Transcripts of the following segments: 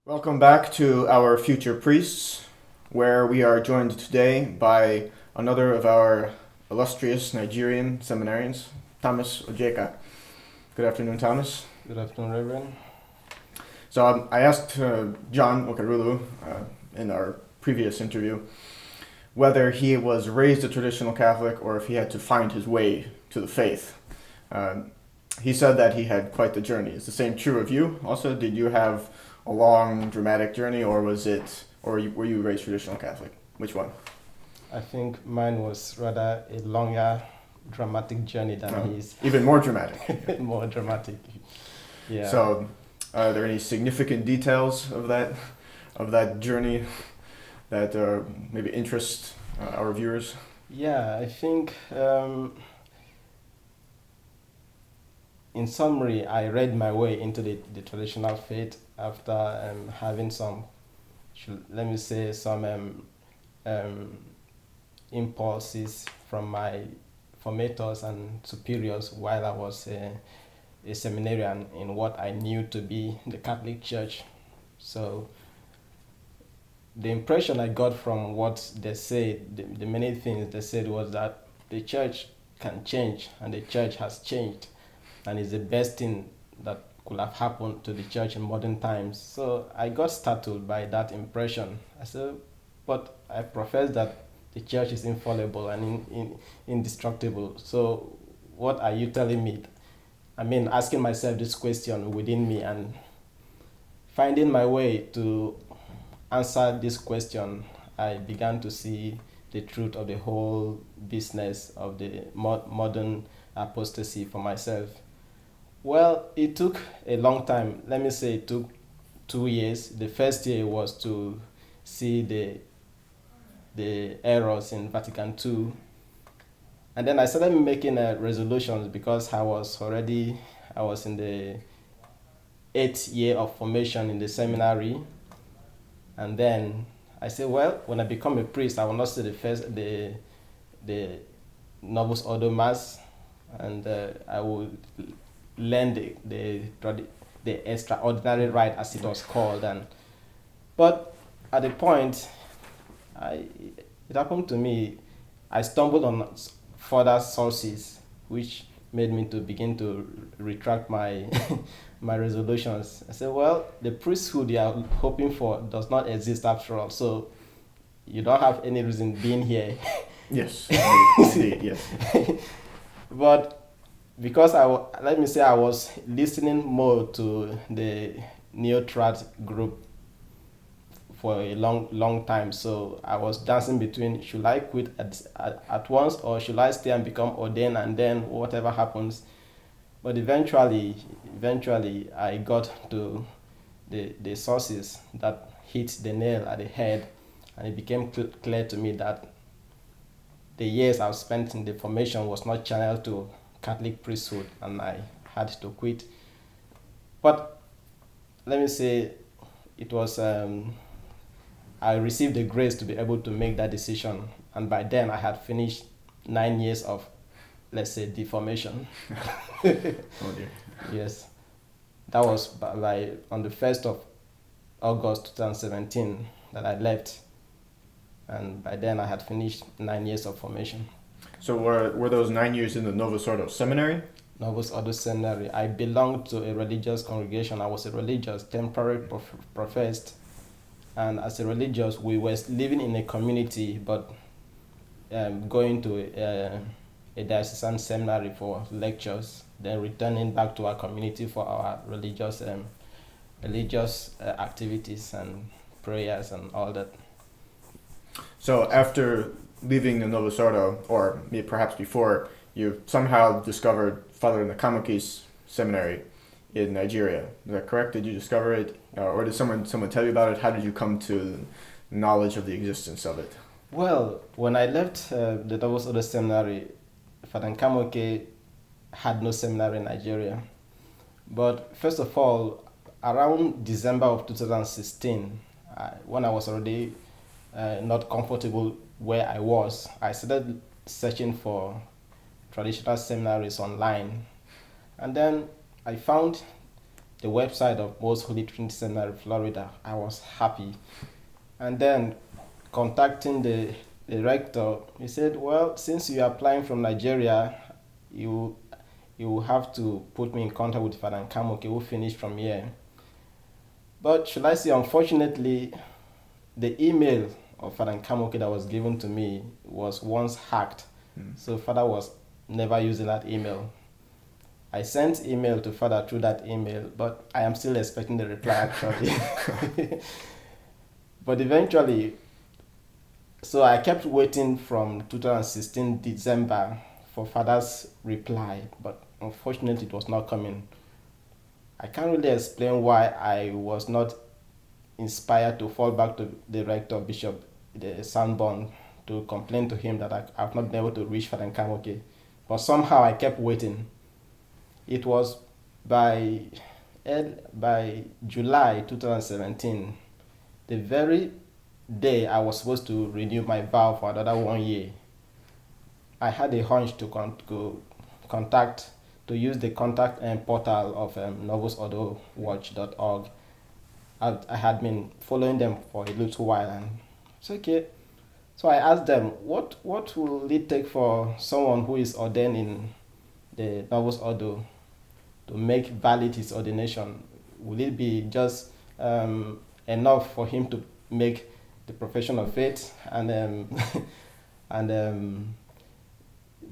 Welcome back to our Future Priests, where we are joined today by another of our illustrious Nigerian seminarians, Thomas Ojeka. Good afternoon, Thomas. Good afternoon, Reverend. So I asked John Okarulu in our previous interview whether he was raised a traditional Catholic or if he had to find his way to the faith. He said that he had quite the journey. Is the same true of you? Also, did you have a long, dramatic journey, or were you raised traditional Catholic? Which one? I think mine was rather a longer, dramatic journey than his. Even more dramatic. More dramatic. Yeah. So, are there any significant details of that journey that maybe interest our viewers? Yeah, I think in summary, I read my way into the traditional faith after having some, let me say, some impulses from my formators and superiors while I was a seminarian in what I knew to be the Catholic Church. So the impression I got from what they said, the many things they said, was that the church can change, and the church has changed, and it's the best thing that could have happened to the church in modern times. So I got startled by that impression. I said, but I profess that the church is infallible and indestructible. So what are you telling me? I mean, asking myself this question within me and finding my way to answer this question, I began to see the truth of the whole business of the modern apostasy for myself. Well, it took a long time. Let me say it took 2 years. The first year was to see the errors in Vatican II. And then I started making resolutions because I was in the 8th year of formation in the seminary. And then I said, well, when I become a priest, I will not say the Novus Ordo Mass, and I will learn the extraordinary rite, as it was called. But at the point, it happened to me, I stumbled on further sources which made me to begin to retract my my resolutions. I said, well, the priesthood you are hoping for does not exist after all, so you don't have any reason being here. Yes, indeed, yes. But because let me say I was listening more to the neo-trad group for a long time, so I was dancing between, should I quit at once, or should I stay and become ordained and then whatever happens. But eventually I got to the sources that hit the nail at the head, and it became clear to me that the years I've spent in the formation was not channeled to Catholic priesthood, and I had to quit. But let me say, it was I received the grace to be able to make that decision, and by then I had finished 9 years of, let's say, deformation. Oh dear. Yes, that was by on the 1st of August 2017 that I left, and by then I had finished 9 years of formation. So were those 9 years in the Novus Ordo Seminary? Novus Ordo Seminary. I belonged to a religious congregation. I was a religious, temporary professed, and as a religious, we were living in a community, but going to a diocesan seminary for lectures, then returning back to our community for our religious activities and prayers and all that. So after leaving the Novus Ordo, or maybe perhaps before, you somehow discovered Father Nakamuki's seminary in Nigeria. Is that correct? Did you discover it, or did someone tell you about it? How did you come to knowledge of the existence of it? Well, when I left the Novus Ordo Seminary, Father Nkamuke had no seminary in Nigeria. But first of all, around December of 2016, when I was already not comfortable where I was, I started searching for traditional seminaries online. And then I found the website of Most Holy Trinity Seminary, Florida. I was happy. And then contacting the rector, he said, well, since you are applying from Nigeria, you will have to put me in contact with Father Nkamoke, who finished from here. But should I say, unfortunately, the email of Father Nkamoke that was given to me was once hacked. So Father was never using that email. I sent email to Father through that email, but I am still expecting the reply actually. But eventually, so I kept waiting from 2016 December for Father's reply, but unfortunately it was not coming. I can't really explain why I was not inspired to fall back to the rector, Bishop the Sanborn, to complain to him that I've not been able to reach Father Nkamoke. But somehow I kept waiting. It was by July 2017, the very day I was supposed to renew my vow for another 1 year. I had a hunch to use the contact portal of novusordo.watch.org. I had been following them for a little while, and it's okay. So I asked them, what will it take for someone who is ordained in the Novus Ordo to make valid his ordination? Will it be just enough for him to make the profession of faith and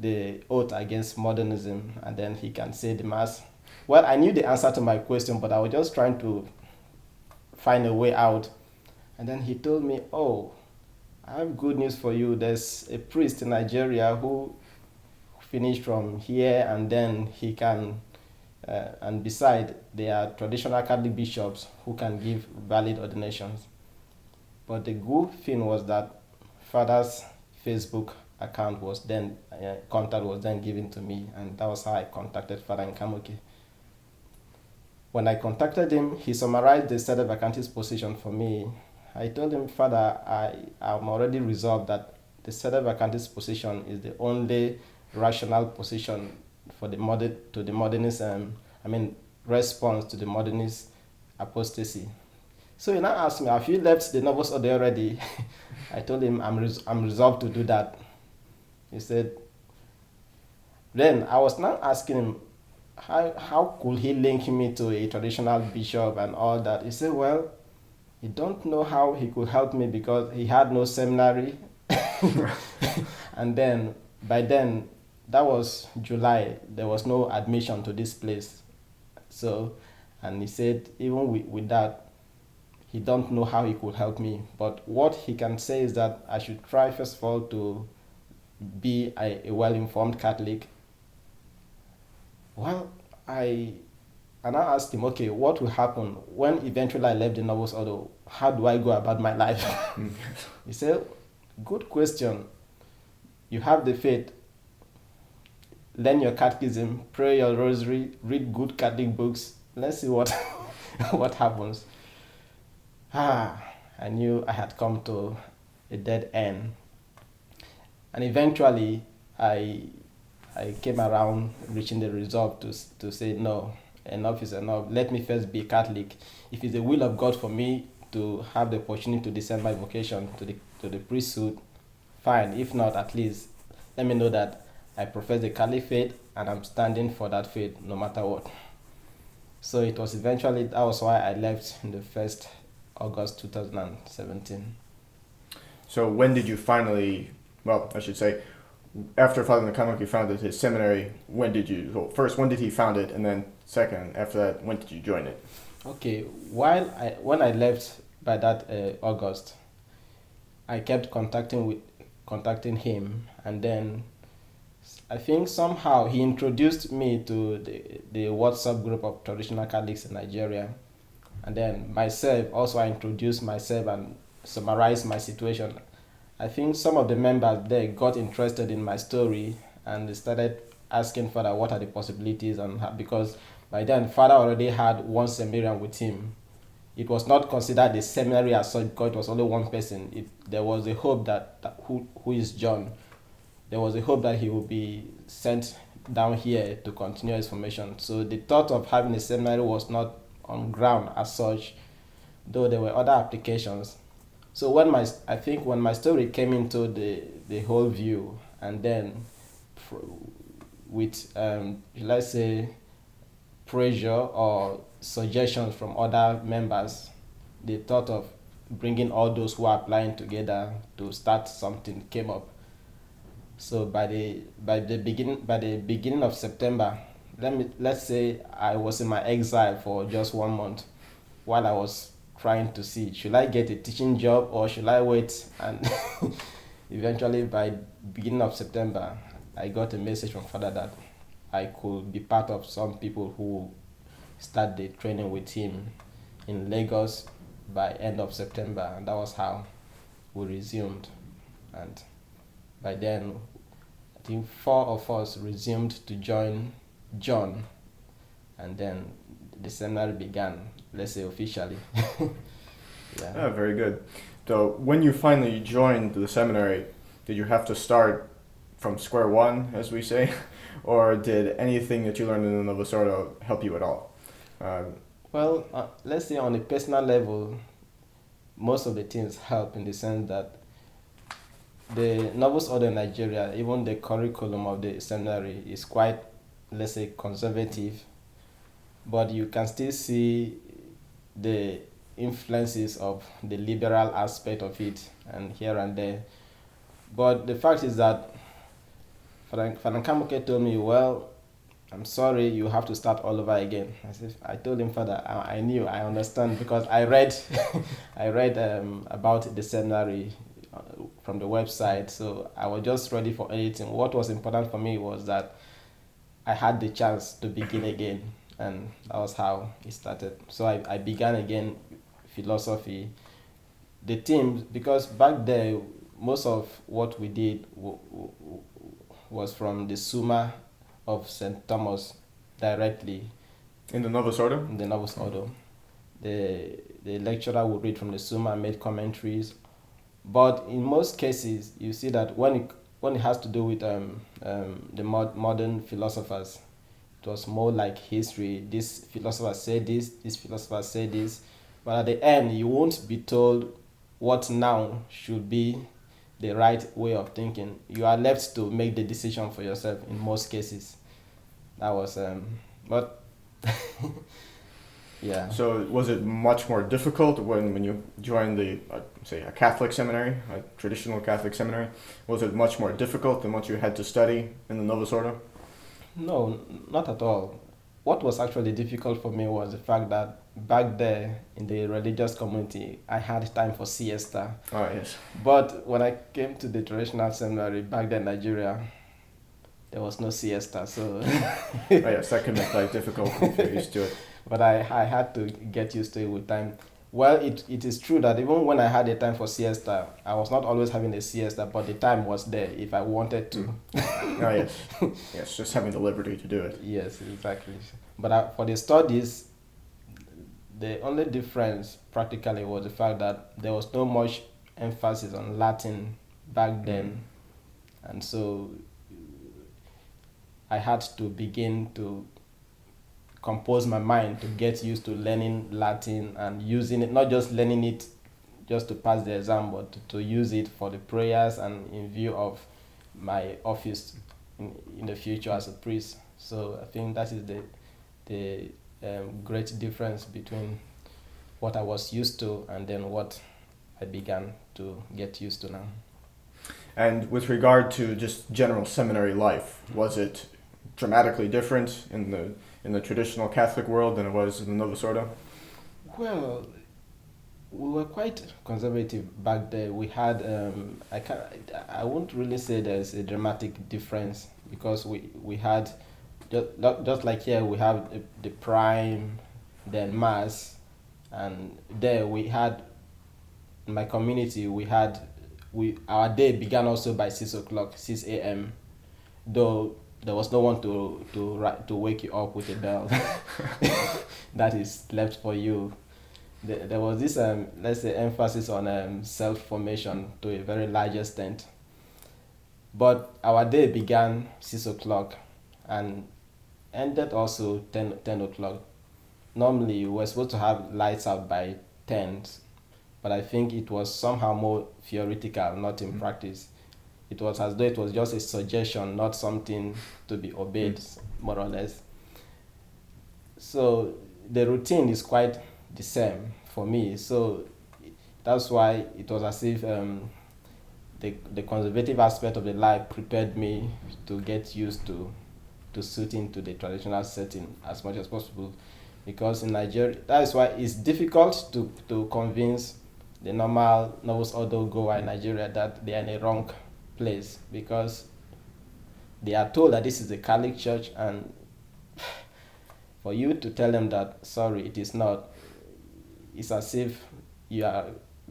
the oath against modernism, and then he can say the mass? Well, I knew the answer to my question, but I was just trying to find a way out. And then he told me, oh, I have good news for you. There's a priest in Nigeria who finished from here, and then he can, and beside, there are traditional Catholic bishops who can give valid ordinations. But the good thing was that Father's Facebook account was then, contact was then given to me, and that was how I contacted Father Nkamoke. When I contacted him, he summarized the Sede Vacantis position for me. I told him, Father, I'm already resolved that the Sede Vacantis position is the only rational position for the modernist, response to the modernist apostasy. So he now asked me, have you left the Novus Ordo already? I told him I'm resolved to do that. He said, then I was now asking him, how could he link me to a traditional bishop and all that? He said, well, he don't know how he could help me because he had no seminary. And then, by then, that was July, there was no admission to this place. So, and he said, even with that, he don't know how he could help me. But what he can say is that I should try, first of all, to be a well-informed Catholic. Well, I asked him, okay, what will happen when eventually I left the Novus Ordo? How do I go about my life? He said, good question. You have the faith. Learn your catechism, pray your rosary, read good Catholic books. Let's see what what happens. I knew I had come to a dead end. And eventually, I came around reaching the resolve to say, no, enough is enough. Let me first be Catholic. If it's the will of God for me to have the opportunity to discern my vocation to the priesthood, fine. If not, at least let me know that I profess the Catholic faith and I'm standing for that faith no matter what. So it was eventually, that was why I left in the 1st August 2017. So when did you finally, well, I should say, after Father Nkamoke founded his seminary, when did he found it, and then second, after that, when did you join it? Okay, when I left by that August, I kept contacting him, and then I think somehow he introduced me to the WhatsApp group of traditional Catholics in Nigeria, and then myself also, I introduced myself and summarized my situation. I think some of the members there got interested in my story, and they started asking Father what are the possibilities, and because by then Father already had one seminarian with him. It was not considered a seminary as such because it was only one person. There was a hope that who is John, there was a hope that he would be sent down here to continue his formation. So the thought of having a seminary was not on ground as such, though there were other applications. So when my story came into the whole view, and then with let's say pressure or suggestions from other members, the thought of bringing all those who are applying together to start something came up. So by the beginning of September, let's say I was in my exile for just 1 month, while I was trying to see, should I get a teaching job or should I wait? And eventually by beginning of September, I got a message from Father that I could be part of some people who start the training with him in Lagos by end of September, and that was how we resumed. And by then, I think 4 of us resumed to join John, and then the seminary began, let's say officially. Yeah. Oh, very good. So when you finally joined the seminary, did you have to start from square one, as we say, or did anything that you learned in the Novus Ordo help you at all? Well, let's say on a personal level, most of the things help in the sense that the Novus Ordo in Nigeria, even the curriculum of the seminary is quite, let's say, conservative, but you can still see the influences of the liberal aspect of it and here and there. But the fact is that Father Kamuke told me, well, I'm sorry, you have to start all over again. I told him, Father, I knew, I understand, because I read I read about the seminary from the website, so I was just ready for anything. What was important for me was that I had the chance to begin again, and that was how it started. So I began again philosophy. The teams, because back there, most of what we did was from the Summa of St. Thomas directly. In the Novus Ordo? In the Novus Ordo. The lecturer would read from the Summa and make commentaries. But in most cases, you see that when it has to do with the modern philosophers, it was more like history. This philosopher said this philosopher said this. But at the end, you won't be told what now should be the right way of thinking. You are left to make the decision for yourself in most cases. That was, but yeah. So was it much more difficult when you joined the, say, a Catholic seminary, a traditional Catholic seminary? Was it much more difficult than what you had to study in the Novus Ordo? No, not at all. What was actually difficult for me was the fact that back there in the religious community, I had time for siesta. Oh, yes. But when I came to the traditional seminary back then in Nigeria, there was no siesta, so... Oh, yes, that can make life difficult if you're used to it. But I had to get used to it with time. Well, it is true that even when I had a time for siesta, I was not always having a siesta, but the time was there if I wanted to. Oh, yes. Yes, just having the liberty to do it. Yes, exactly. But for the studies, the only difference practically was the fact that there was no much emphasis on Latin back then. And so I had to begin to compose my mind to get used to learning Latin and using it, not just learning it just to pass the exam, but to use it for the prayers and in view of my office in the future as a priest. So I think that is the great difference between what I was used to and then what I began to get used to now. And with regard to just general seminary life, was it dramatically different in the traditional Catholic world than it was in the Novus Ordo? Well, we were quite conservative back there. We had I won't really say there's a dramatic difference, because we had just like here we have the prime, then mass, and there we had, in my community our day began also by 6 a.m. though there was no one to wake you up with a bell that is left for you. There was this let's say emphasis on self-formation to a very large extent. But our day began 6 o'clock and ended also 10 o'clock. normally we were supposed to have lights out by 10, but I think it was somehow more theoretical, not in practice. It was as though it was just a suggestion, not something to be obeyed, more or less. So the routine is quite the same for me. So that's why it was as if the conservative aspect of the life prepared me to get used to suit into the traditional setting as much as possible. Because in Nigeria, that is why it's difficult to convince the normal novus ordo goer in Nigeria that they are in a wrong place, because they are told that this is a Catholic church, and for you to tell them that sorry, it is not, it's as if you are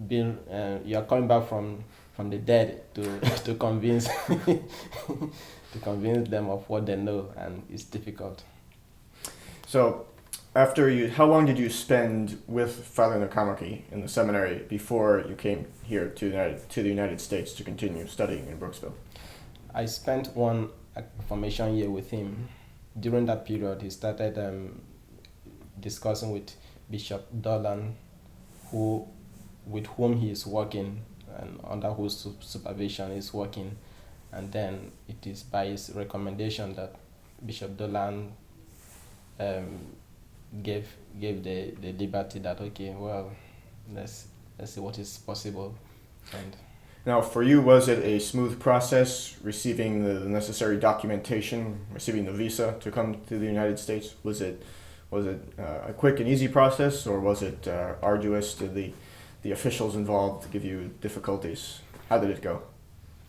you are coming back from the dead to to convince to convince them of what they know, and it's difficult. So, how long did you spend with Father Nakamaki in the seminary before you came here to the United States to continue studying in Brooksville? I spent one formation year with him. During that period, he started discussing with Bishop Dolan, with whom he is working and under whose supervision he is working. And then it is by his recommendation that Bishop Dolan gave the liberty that, okay, well, let's see what is possible. And now, for you, was it a smooth process receiving the necessary documentation, receiving the visa to come to the United States? Was it a quick and easy process, or was it arduous? Did the officials involved give you difficulties? How did it go?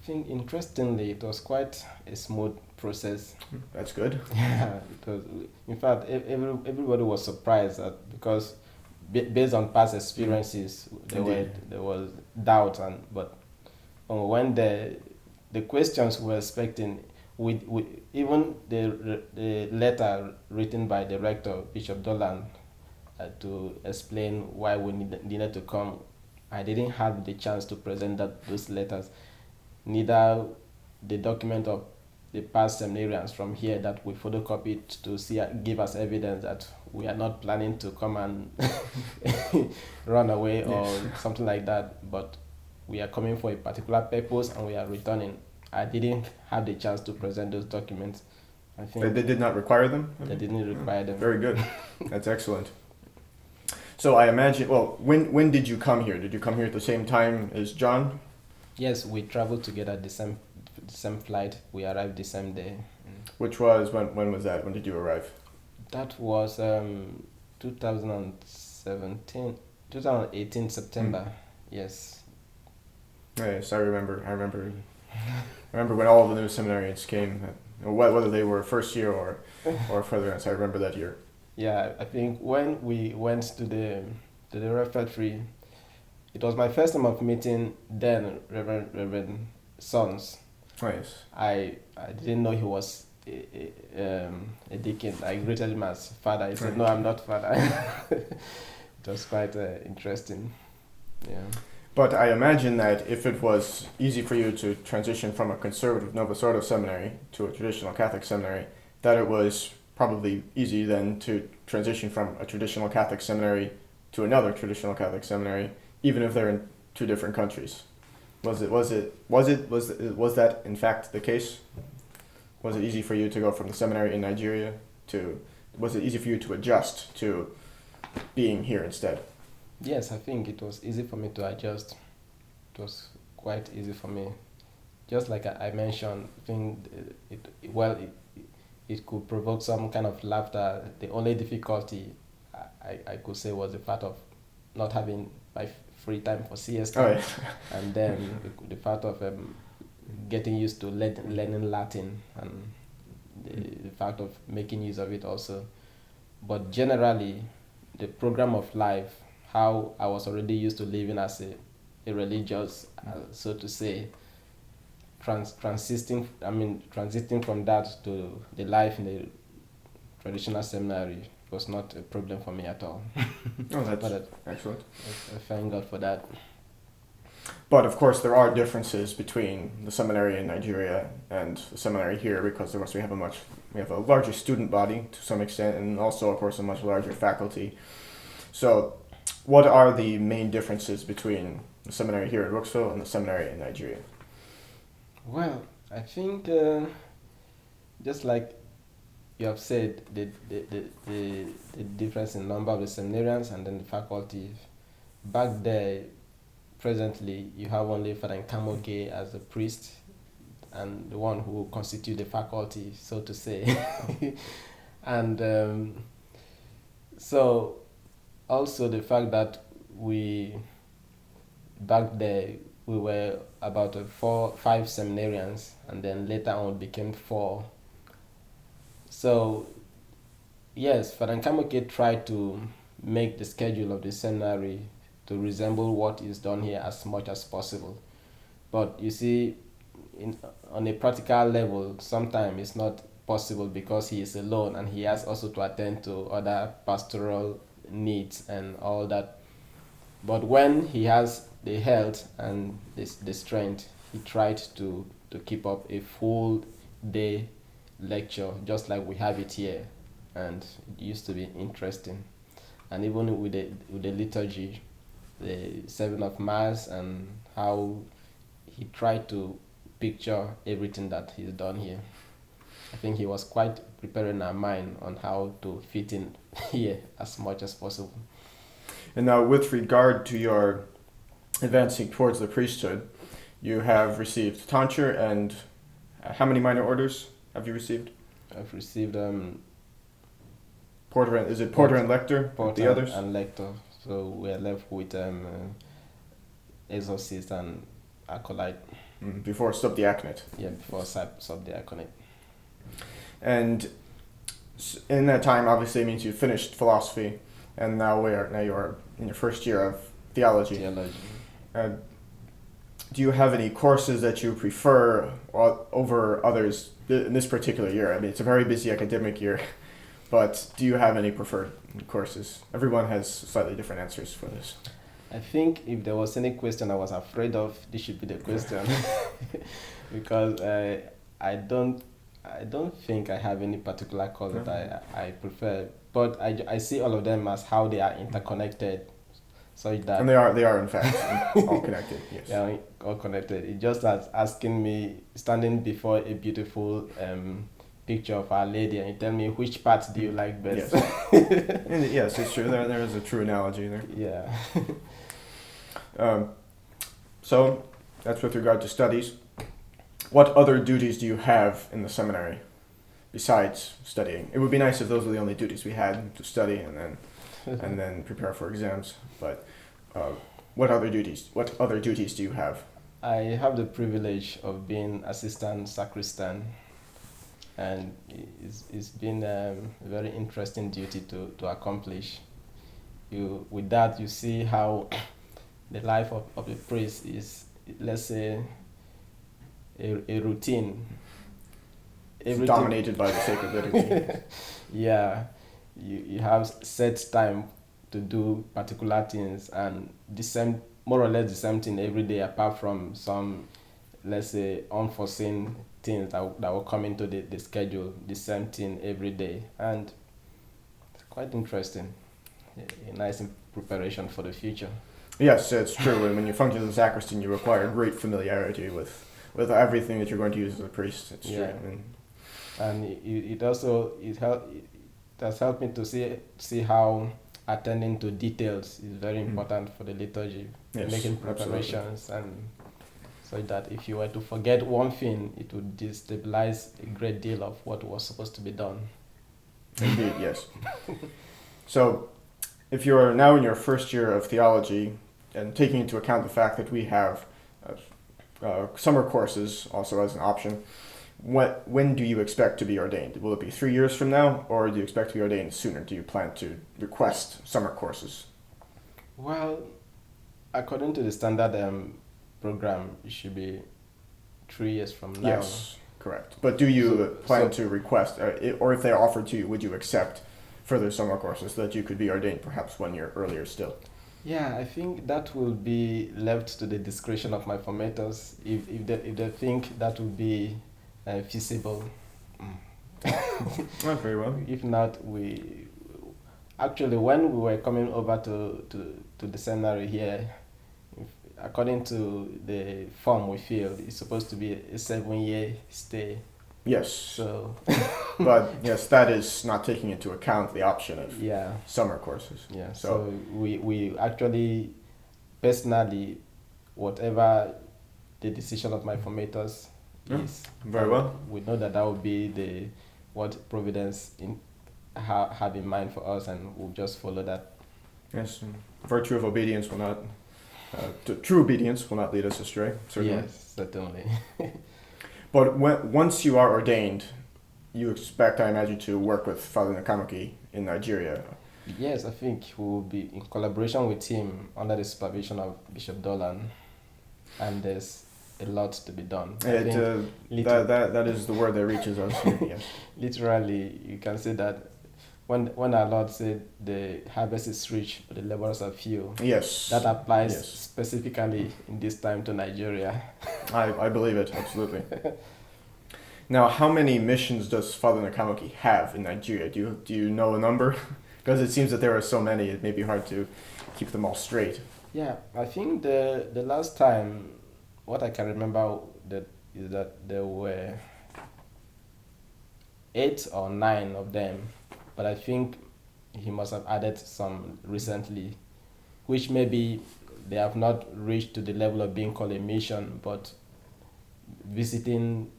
I think, interestingly, it was quite a smooth process. That's good. Yeah, it was. In fact, everybody was surprised because based on past experiences, there was doubt, but when the questions we were expecting, with even the letter written by the rector, Bishop Dolan, to explain why we needed to come, I didn't have the chance to present those letters, neither the document of the past seminarians from here that we photocopied to give us evidence that we are not planning to come and run away or something like that, but we are coming for a particular purpose and we are returning. I didn't have the chance to present those documents. I think they did not require them? They didn't require them. Very good. That's excellent. So I imagine, well, when did you come here? Did you come here at the same time as John? Yes, we traveled together the same flight. We arrived the same day. Which was, when was that? When did you arrive? That was 2018 September. Yes. Yes, I remember when all of the new seminarians came, whether they were first year or further on. So I remember that year. Yeah, I think when we went to the refectory, it was my first time of meeting then Reverend Sons. Oh, yes. I didn't know he was a deacon. I greeted him as father. He said, "No, I'm not father." It was quite interesting. Yeah. But I imagine that if it was easy for you to transition from a conservative Novus Ordo seminary to a traditional Catholic seminary, that it was probably easy then to transition from a traditional Catholic seminary to another traditional Catholic seminary, even if they're in two different countries. Was that in fact the case? Was it easy for you to go from the seminary in Nigeria was it easy for you to adjust to being here instead? Yes, I think it was easy for me to adjust. It was quite easy for me. Just like I mentioned, I think it could provoke some kind of laughter. The only difficulty I could say was the fact of not having my free time for siesta. Oh, yeah. And then the fact of getting used to learning Latin, and the fact of making use of it also. But generally, the program of life, how I was already used to living as a religious, so to say, transiting from that to the life in the traditional seminary was not a problem for me at all. Oh, that's excellent. I thank God for that. But of course, there are differences between the seminary in Nigeria and the seminary here, because of course we have a larger student body to some extent, and also of course a much larger faculty. So, what are the main differences between the seminary here in Brooksville and the seminary in Nigeria? Well, I think just like you have said, the difference in number of the seminarians and then the faculty. Back there, presently, you have only Father Nkamoge as a priest and the one who constitute the faculty, so to say. And so also the fact that back there we were about 5 seminarians, and then later on became 4. So yes, Father Nkamoke tried to make the schedule of the seminary to resemble what is done here as much as possible. But you see, on a practical level, sometimes it's not possible because he is alone and he has also to attend to other pastoral needs and all that. But when he has the health and the strength, he tried to keep up a full day lecture just like we have it here, and it used to be interesting. And even with the liturgy, the serving of mass, and how he tried to picture everything that he's done here. I think he was quite preparing our mind on how to fit in here as much as possible. And now, with regard to your advancing towards the priesthood, you have received tonsure, and how many minor orders have you received? I've received Porter and Lector? Porter the others? and Lector. So we're left with Exorcist and Acolyte. Before subdiaconate. Yeah, before subdiaconate. And in that time, obviously, it means you finished philosophy, and now you are in your first year of theology. Do you have any courses that you prefer over others in this particular year? I mean, it's a very busy academic year, but do you have any preferred courses? Everyone has slightly different answers for this. I think if there was any question I was afraid of, this should be the question. Because I don't think I have any particular course that I prefer, but I see all of them as how they are interconnected, so that and they are in fact all connected. Yes, they are all connected. It's just as asking me, standing before a beautiful picture of Our Lady, and you tell me which part do you like best. Yes, and yes, it's true. There is a true analogy there. Yeah. So that's with regard to studies. What other duties do you have in the seminary besides studying? It would be nice if those were the only duties we had, to study and then prepare for exams. But what other duties do you have? I have the privilege of being assistant sacristan, and it's been a very interesting duty to accomplish. With that, you see how the life of the priest is, let's say, a routine. It's dominated by the sacred liturgy. Yeah, you have set time to do particular things, and more or less the same thing every day, apart from some, let's say, unforeseen things that will come into the schedule. The same thing every day, and it's quite interesting. A nice preparation for the future. Yes, it's true. When you function as a sacristan, you require great familiarity with everything that you're going to use as a priest. It's true. And it has helped me to see how attending to details is very important for the liturgy. Yes, making preparations, absolutely. And so that if you were to forget one thing, it would destabilize a great deal of what was supposed to be done. Indeed, yes. So, if you're now in your first year of theology, and taking into account the fact that we have summer courses also as an option, when do you expect to be ordained? Will it be 3 years from now, or do you expect to be ordained sooner? Do you plan to request summer courses? Well, according to the standard program, it should be 3 years from now. Yes, correct. But do you plan to request, or if they are offered to you, would you accept further summer courses so that you could be ordained perhaps 1 year earlier still? Yeah, I think that will be left to the discretion of my formators if they think that will be feasible. Not very well. If not, we actually when we were coming over to the seminary here, if, according to the form we filled, it's supposed to be a 7 year stay. Yes. So But yes, that is not taking into account the option of yeah, summer courses. yeah. So, So we actually personally, whatever the decision of my formators is, very well. we know that that will be the what Providence have in mind for us, and we'll just follow that. Yes, virtue of obedience will not, true obedience will not lead us astray, certainly. Yes, certainly. But once you are ordained, you expect, I imagine, to work with Father Nakamaki in Nigeria. Yes, I think we will be in collaboration with him under the supervision of Bishop Dolan, and there's a lot to be done. I think that is the word that reaches us here, yes. literally, you can say that when our Lord said the harvest is rich, but the laborers are few, Yes. that applies Yes. specifically in this time to Nigeria. I believe it, absolutely. Now, how many missions does Father Nakamaki have in Nigeria? Do you know a number? Because it seems that there are so many, it may be hard to keep them all straight. Yeah, I think the last time, what I can remember is that there were 8 or 9 of them, but I think he must have added some recently, which maybe they have not reached to the level of being called a mission, but visiting,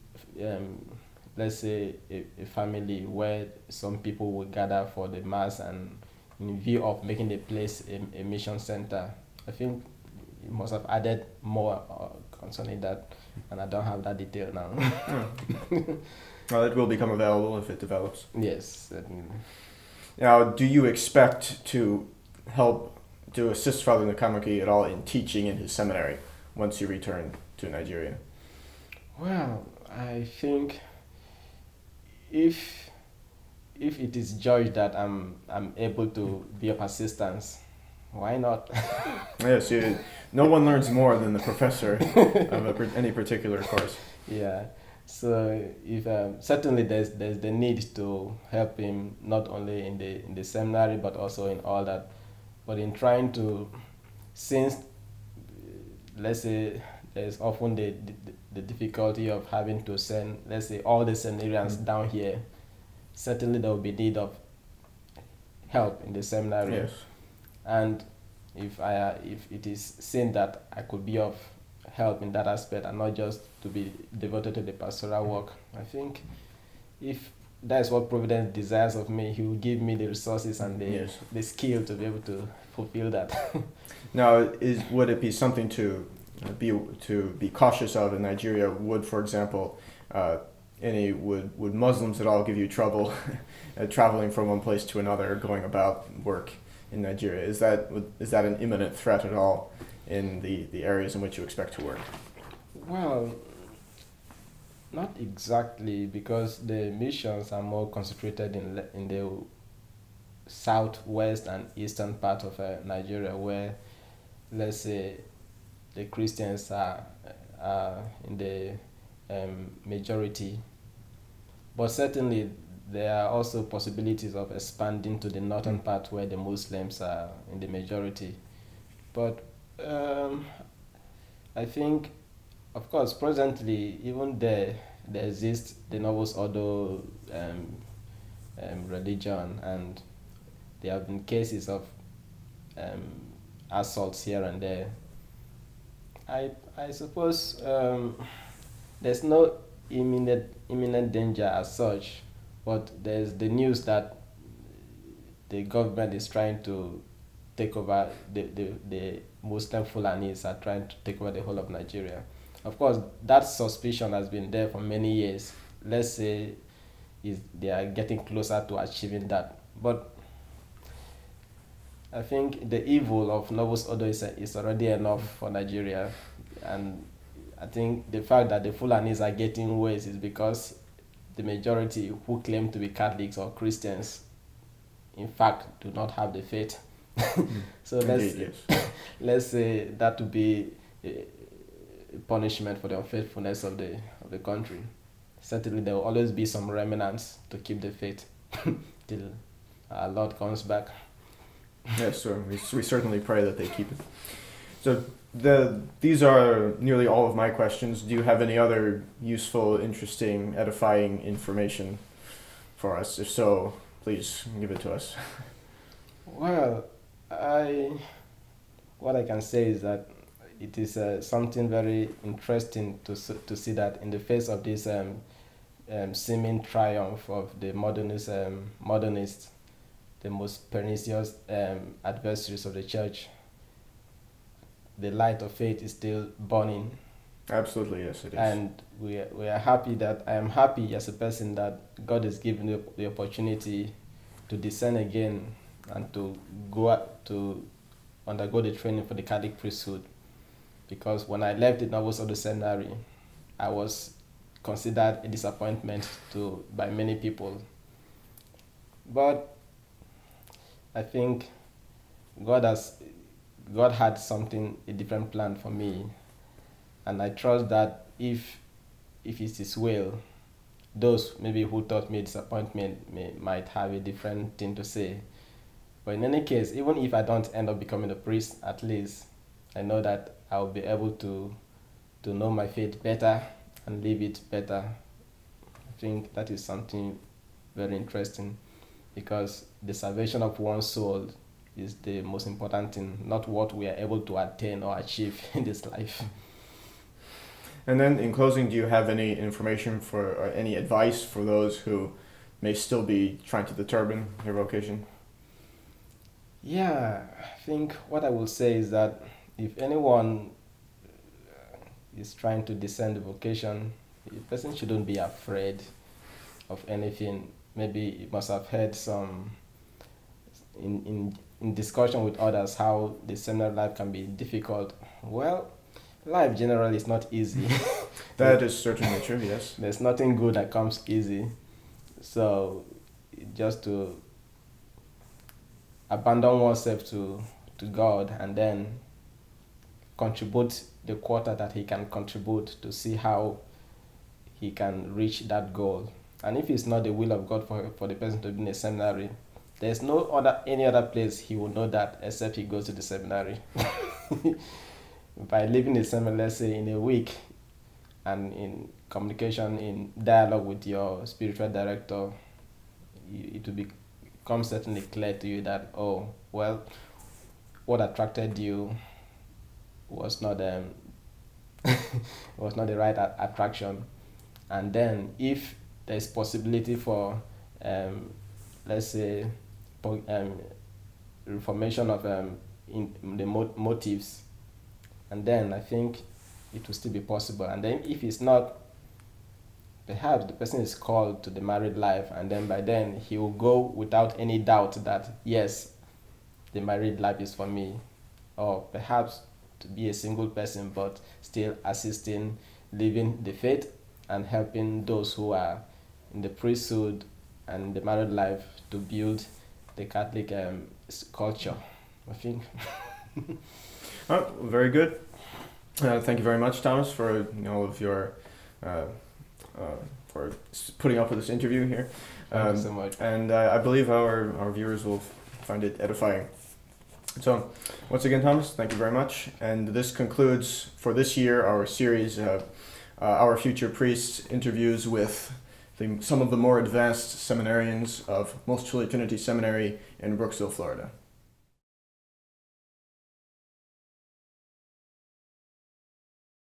let's say, a family where some people will gather for the mass and in view of making the place a mission center. I think he must have added more concerning that, and I don't have that detail now. Well, it will become available if it develops. Yes, certainly. Now, do you expect to assist Father Nakamaki at all in teaching in his seminary once you return to Nigeria? Well, I think if it is judged that I'm able to be of assistance, why not? Yes, no one learns more than the professor of any particular course. Yeah. So if certainly there's the need to help him not only in the seminary but also in all that, but in trying to, since let's say there's often the difficulty of having to send, let's say, all the seminarians down here, certainly there will be need of help in the seminary. Yes. And if it is seen that I could be of help in that aspect and not just to be devoted to the pastoral work, I think if that's what Providence desires of me, he will give me the resources and the skill to be able to fulfill that. Now, would it be something to be cautious of in Nigeria? Would, for example, would Muslims at all give you trouble traveling from one place to another, going about work in Nigeria? Is that an imminent threat at all in the areas in which you expect to work? Well, not exactly, because the missions are more concentrated in the southwest and eastern part of Nigeria, where, let's say, the Christians are in the majority. But certainly there are also possibilities of expanding to the northern part where the Muslims are in the majority. But I think, of course, presently, even there exists the Novus Ordo religion, and there have been cases of assaults here and there. I suppose there's no imminent danger as such, but there's the news that the government is trying to take over the Muslim Fulanis are trying to take over the whole of Nigeria. Of course, that suspicion has been there for many years. Let's say they are getting closer to achieving that. But I think the evil of Novus Ordo is already enough for Nigeria. And I think the fact that the Fulanis are getting worse is because the majority who claim to be Catholics or Christians, in fact, do not have the faith. So let's Indeed, yes. let's say that would be a punishment for the unfaithfulness of the country. Certainly, there will always be some remnants to keep the faith till our Lord comes back. Yes, sir. We certainly pray that they keep it. So these are nearly all of my questions. Do you have any other useful, interesting, edifying information for us? If so, please give it to us. Well, I what I can say is that it is something very interesting to see that in the face of this seeming triumph of the modernists, the most pernicious adversaries of the church, the light of faith is still burning. Absolutely, yes, it is. And we are happy that I am happy as a person that God has given the opportunity to discern again and to go out to undergo the training for the Catholic priesthood. Because when I left the Novus Ordo Seminary, I was considered a disappointment by many people. But I think God had a different plan for me, and I trust that if it's His will, those maybe who thought me a disappointment might have a different thing to say. But in any case, even if I don't end up becoming a priest, at least I know that I'll be able to know my faith better and live it better. I think that is something very interesting, because the salvation of one's soul is the most important thing, not what we are able to attain or achieve in this life. And then, in closing, do you have any information or any advice for those who may still be trying to determine their vocation? Yeah, I think what I will say is that if anyone is trying to discern the vocation, the person shouldn't be afraid of anything. Maybe you must have heard some in discussion with others how the seminary life can be difficult. Well, life generally is not easy. That is certainly true, yes. There's nothing good that comes easy. So just to abandon oneself to God, and then contribute the quarter that he can contribute to see how he can reach that goal. And if it's not the will of God for the person to be in a seminary, there's any other place he will know that except he goes to the seminary. By living the seminary, let's say in a week, and in communication, in dialogue with your spiritual director, it will become certainly clear to you that, oh, well, what attracted you was not was not the right attraction. And then if there's possibility for let's say reformation of in the motives, and then I think it will still be possible. And then if it's not, perhaps the person is called to the married life, and then by then he will go without any doubt that yes, the married life is for me. Or perhaps to be a single person but still assisting, living the faith and helping those who are in the priesthood and the married life to build the Catholic culture, I think. Oh, very good. Thank you very much, Thomas, for all of your for putting up with this interview here. Thank you so much. And I believe our viewers will find it edifying. So, once again, Thomas, thank you very much. And this concludes for this year our series, Our Future Priests, interviews with some of the more advanced seminarians of Most Holy Trinity Seminary in Brooksville, Florida.